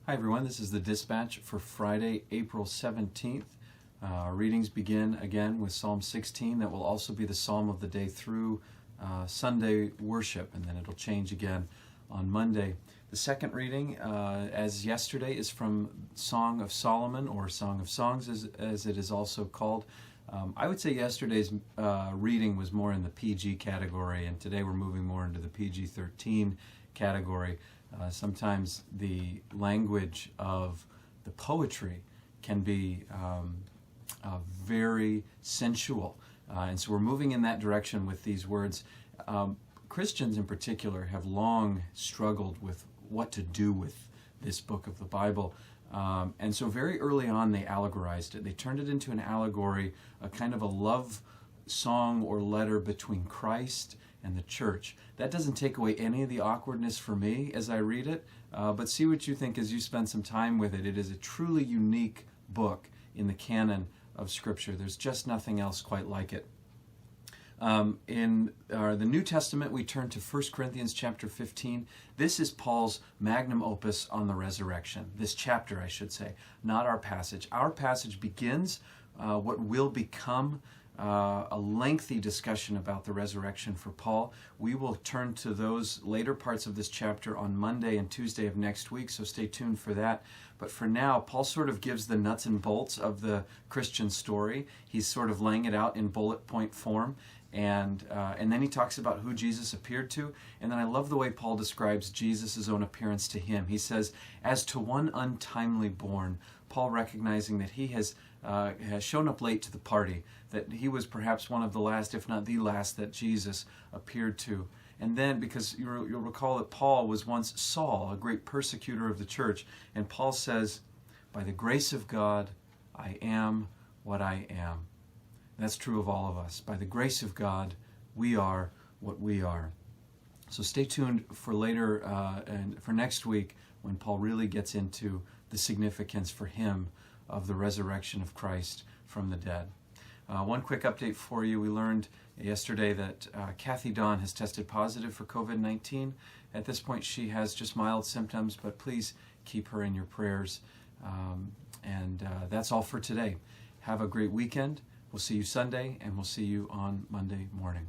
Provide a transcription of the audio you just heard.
Hi everyone, this is the Dispatch for Friday, April 17th. Our readings begin again with Psalm 16. That will also be the psalm of the day through Sunday worship, and then it'll change again on Monday. The second reading, as yesterday, is from Song of Solomon, or Song of Songs as it is also called. I would say yesterday's reading was more in the PG category, and today we're moving more into the PG-13 category. Sometimes the language of the poetry can be very sensual, and so we're moving in that direction with these words. Christians in particular have long struggled with what to do with this book of the Bible, and so very early on they allegorized it. They turned it into an allegory, a kind of a love song or letter between Christ and the church. That doesn't take away any of the awkwardness for me as I read it, but see what you think as you spend some time with it. It is a truly unique book in the canon of Scripture. There's just nothing else quite like it. In the New Testament, we turn to 1 Corinthians chapter 15. This is Paul's magnum opus on the resurrection. This chapter, I should say, not our passage. Our passage begins what will become a lengthy discussion about the resurrection for Paul. We will turn to those later parts of this chapter on Monday and Tuesday of next week, so stay tuned for that. But for now, Paul sort of gives the nuts and bolts of the Christian story. He's sort of laying it out in bullet point form, and then he talks about who Jesus appeared to. And then I love the way Paul describes Jesus' own appearance to him. He says, as to one untimely born, Paul recognizing that he has shown up late to the party, that he was perhaps one of the last, if not the last, that Jesus appeared to. And then, because you'll recall that Paul was once Saul, a great persecutor of the church, and Paul says, by the grace of God, I am what I am. And that's true of all of us. By the grace of God, we are what we are. So stay tuned for later and for next week when Paul really gets into the significance for him of the resurrection of Christ from the dead. One quick update for you. We learned yesterday that Kathy Dawn has tested positive for COVID-19. At this point, she has just mild symptoms, but please keep her in your prayers. And that's all for today. Have a great weekend. We'll see you Sunday, and we'll see you on Monday morning.